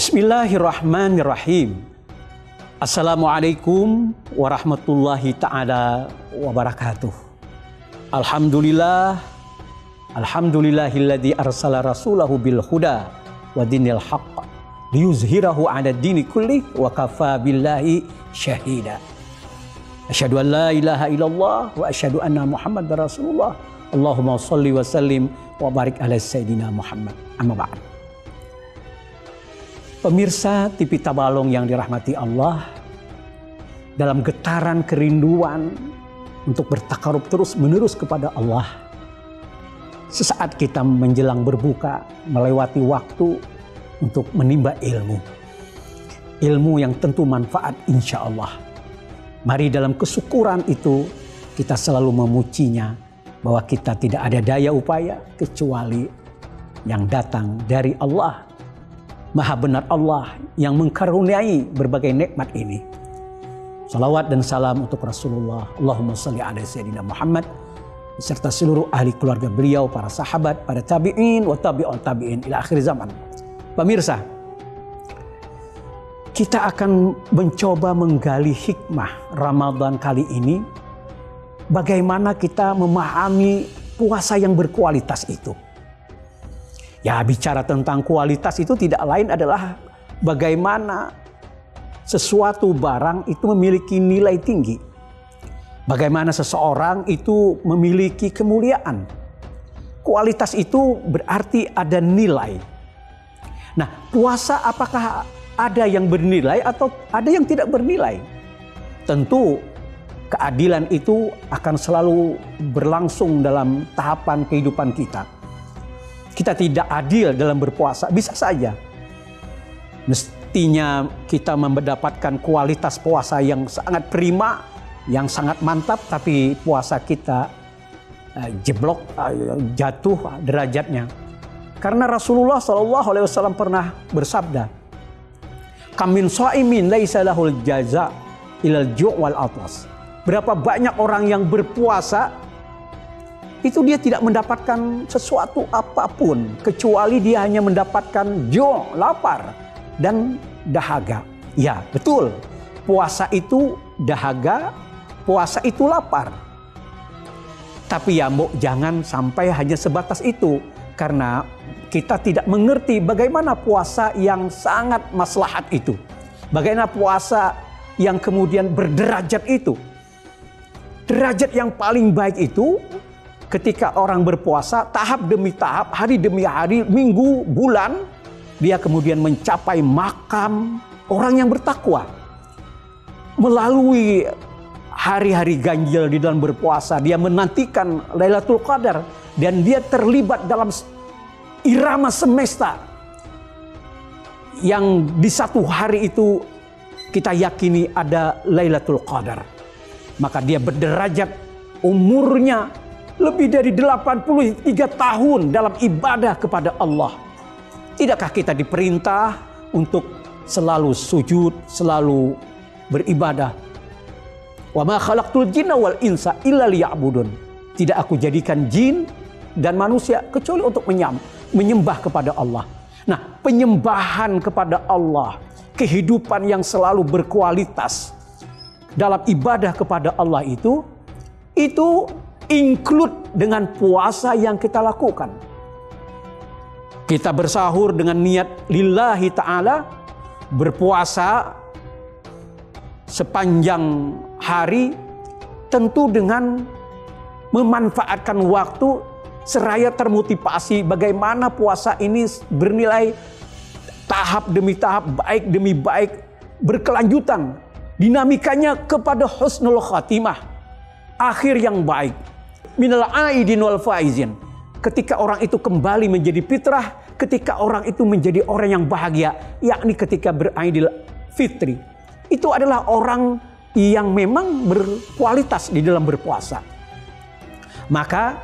Bismillahirrahmanirrahim. Assalamualaikum warahmatullahi ta'ala wabarakatuh. Alhamdulillahilladzi arsala rasulahu bil huda wa dinil haqq liyuzhirahu 'ala dini kulli wa kafa billahi syahida. Asyhadu an la ilaha illallah wa asyhadu anna Muhammadar Rasulullah. Allahumma shalli wa sallim wa barik ala sayyidina Muhammad. Amma ba'd. Pemirsa TV Tabalong yang dirahmati Allah, dalam getaran kerinduan untuk bertakarub terus-menerus kepada Allah, sesaat kita menjelang berbuka melewati waktu untuk menimba ilmu yang tentu manfaat insya Allah. Mari dalam kesyukuran itu kita selalu memujinya, bahwa kita tidak ada daya upaya kecuali yang datang dari Allah. Maha benar Allah yang mengkaruniai berbagai nikmat ini. Salawat dan salam untuk Rasulullah. Allahumma salli ala sayyidina Muhammad beserta seluruh ahli keluarga beliau, para sahabat, para tabi'in wa tabi'ut tabi'in ila akhir zaman. Pemirsa, kita akan mencoba menggali hikmah Ramadan kali ini. Bagaimana kita memahami puasa yang berkualitas itu. Ya, bicara tentang kualitas itu tidak lain adalah bagaimana sesuatu barang itu memiliki nilai tinggi. Bagaimana seseorang itu memiliki kemuliaan. Kualitas itu berarti ada nilai. Nah, puasa apakah ada yang bernilai atau ada yang tidak bernilai? Tentu keadilan itu akan selalu berlangsung dalam tahapan kehidupan kita. Kita tidak adil dalam berpuasa, bisa saja. Mestinya kita mendapatkan kualitas puasa yang sangat prima, yang sangat mantap, tapi puasa kita jeblok, jatuh derajatnya. Karena Rasulullah SAW pernah bersabda, "Kam min shaimin laisa lahul jaza ilal ju' wal atas." Berapa banyak orang yang berpuasa itu dia tidak mendapatkan sesuatu apapun kecuali dia hanya mendapatkan lapar dan dahaga. Ya, betul. Puasa itu dahaga, puasa itu lapar. Tapi ya jangan sampai hanya sebatas itu, karena kita tidak mengerti bagaimana puasa yang sangat maslahat itu. Bagaimana puasa yang kemudian berderajat itu. Derajat yang paling baik itu ketika orang berpuasa tahap demi tahap, hari demi hari, minggu, bulan, dia kemudian mencapai makam orang yang bertakwa. Melalui hari-hari ganjil di dalam berpuasa, dia menantikan Lailatul Qadar dan dia terlibat dalam irama semesta yang di satu hari itu kita yakini ada Lailatul Qadar. Maka dia berderajat, umurnya lebih dari 83 tahun dalam ibadah kepada Allah. Tidakkah kita diperintah untuk selalu sujud, selalu beribadah? Wa ma khalaqtul jinna wal insa illa liya'budun. Tidak aku jadikan jin dan manusia kecuali untuk menyembah kepada Allah. Nah, penyembahan kepada Allah, kehidupan yang selalu berkualitas dalam ibadah kepada Allah itu include dengan puasa yang kita lakukan. Kita bersahur dengan niat lillahi ta'ala, berpuasa sepanjang hari, tentu dengan memanfaatkan waktu seraya termotivasi bagaimana puasa ini bernilai tahap demi tahap, baik demi baik, berkelanjutan. Dinamikanya kepada husnul khatimah, akhir yang baik. Minal aidin wal faizin. Ketika orang itu kembali menjadi fitrah, ketika orang itu menjadi orang yang bahagia, yakni ketika beraidil fitri. Itu adalah orang yang memang berkualitas di dalam berpuasa. Maka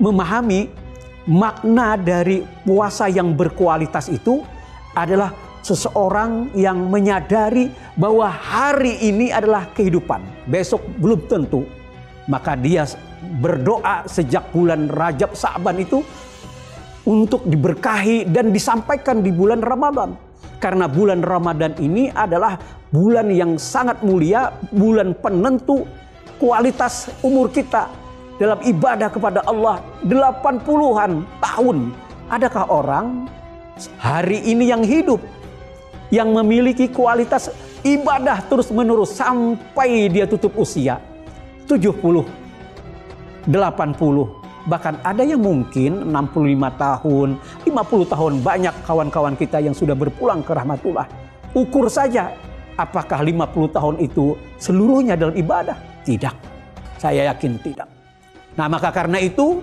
memahami makna dari puasa yang berkualitas itu adalah seseorang yang menyadari bahwa hari ini adalah kehidupan, besok belum tentu. Maka dia berdoa sejak bulan Rajab Sa'ban itu, untuk diberkahi dan disampaikan di bulan Ramadan. Karena bulan Ramadan ini adalah bulan yang sangat mulia, bulan penentu kualitas umur kita dalam ibadah kepada Allah 80-an tahun. Adakah orang hari ini yang hidup, yang memiliki kualitas ibadah terus menerus sampai dia tutup usia 70, 80, bahkan ada yang mungkin 65 tahun, 50 tahun. Banyak kawan-kawan kita yang sudah berpulang ke rahmatullah. Ukur saja, apakah 50 tahun itu seluruhnya dalam ibadah? Tidak, saya yakin tidak. Nah, maka karena itu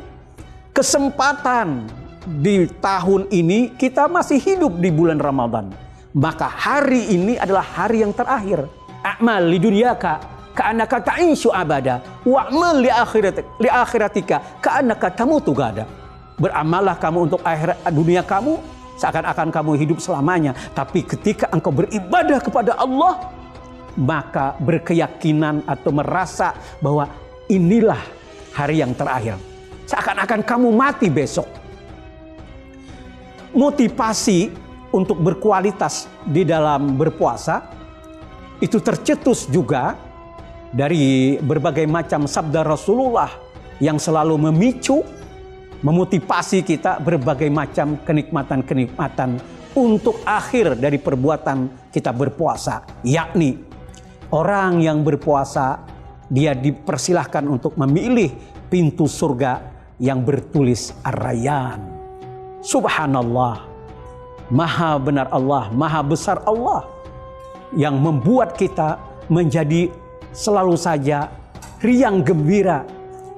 kesempatan di tahun ini kita masih hidup di bulan Ramadan. Maka hari ini adalah hari yang terakhir. A'mal li dunyaka ka'annaka ta'ishu abada wa'mal li akhiratika ka'annaka tamutu gada. Beramallah kamu untuk akhirat dunia kamu seakan-akan kamu hidup selamanya. Tapi ketika engkau beribadah kepada Allah, maka berkeyakinan atau merasa bahwa inilah hari yang terakhir. Seakan-akan kamu mati besok. Motivasi untuk berkualitas di dalam berpuasa itu tercetus juga dari berbagai macam sabda Rasulullah yang selalu memicu, memotivasi kita berbagai macam kenikmatan-kenikmatan untuk akhir dari perbuatan kita berpuasa. Yakni orang yang berpuasa, dia dipersilahkan untuk memilih pintu surga yang bertulis Ar-Rayyan. Subhanallah, maha benar Allah, maha besar Allah yang membuat kita menjadi selalu saja riang gembira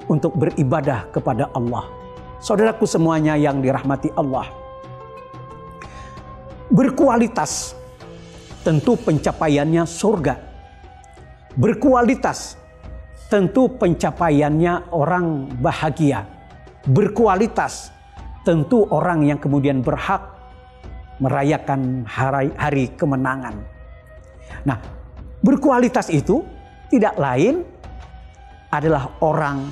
untuk beribadah kepada Allah. Saudaraku semuanya yang dirahmati Allah, berkualitas tentu pencapaiannya surga. Berkualitas tentu pencapaiannya orang bahagia. Berkualitas tentu orang yang kemudian berhak merayakan hari kemenangan. Nah, berkualitas itu tidak lain adalah orang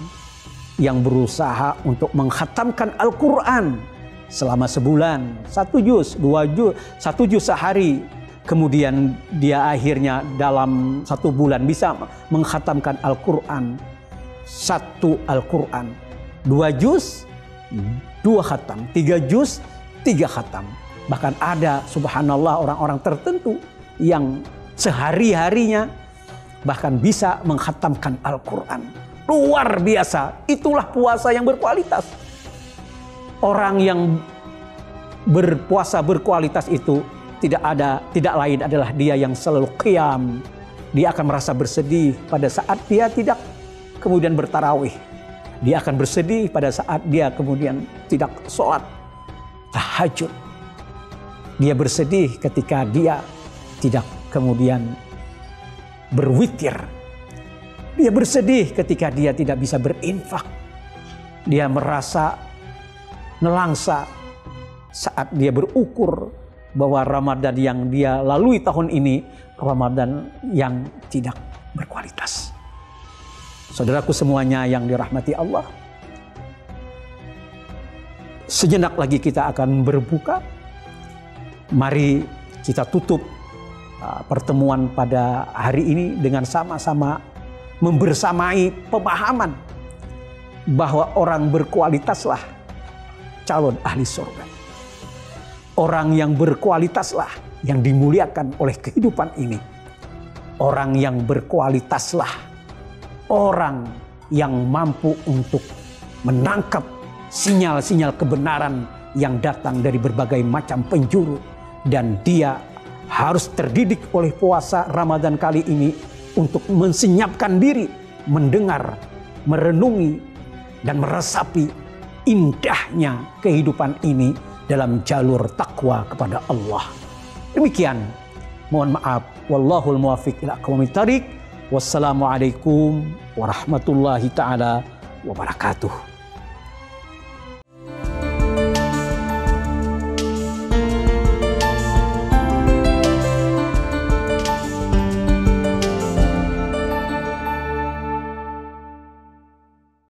yang berusaha untuk mengkhatamkan Al-Quran selama sebulan, 1 juz, 2 juz, 1 juz sehari. Kemudian dia akhirnya dalam 1 bulan bisa mengkhatamkan Al-Quran, 1 Al-Quran, 2 juz, 2 khatam, 3 juz, 3 khatam. Bahkan ada subhanallah orang-orang tertentu yang sehari-harinya bahkan bisa mengkhatamkan Al-Quran. Luar biasa, itulah puasa yang berkualitas. Orang yang berpuasa berkualitas itu tidak lain adalah dia yang selalu qiyam. Dia akan merasa bersedih pada saat dia tidak kemudian bertarawih. Dia akan bersedih pada saat dia kemudian tidak sholat tahajud. Dia bersedih ketika dia tidak kemudian berwitir. Dia bersedih ketika dia tidak bisa berinfak. Dia merasa nelangsa saat dia berukur bahwa Ramadan yang dia lalui tahun ini Ramadan yang tidak berkualitas. Saudaraku semuanya yang dirahmati Allah, sejenak lagi kita akan berbuka. Mari kita tutup pertemuan pada hari ini dengan sama-sama membersamai pemahaman bahwa orang berkualitaslah calon ahli surga. Orang yang berkualitaslah yang dimuliakan oleh kehidupan ini. Orang yang berkualitaslah orang yang mampu untuk menangkap sinyal-sinyal kebenaran yang datang dari berbagai macam penjuru. Dan dia harus terdidik oleh puasa Ramadan kali ini untuk mensenyapkan diri, mendengar, merenungi, dan meresapi indahnya kehidupan ini dalam jalur takwa kepada Allah. Demikian, mohon maaf. Wallahul muwaffiq ila aqwamit thariq. Wassalamualaikum warahmatullahi taala wabarakatuh.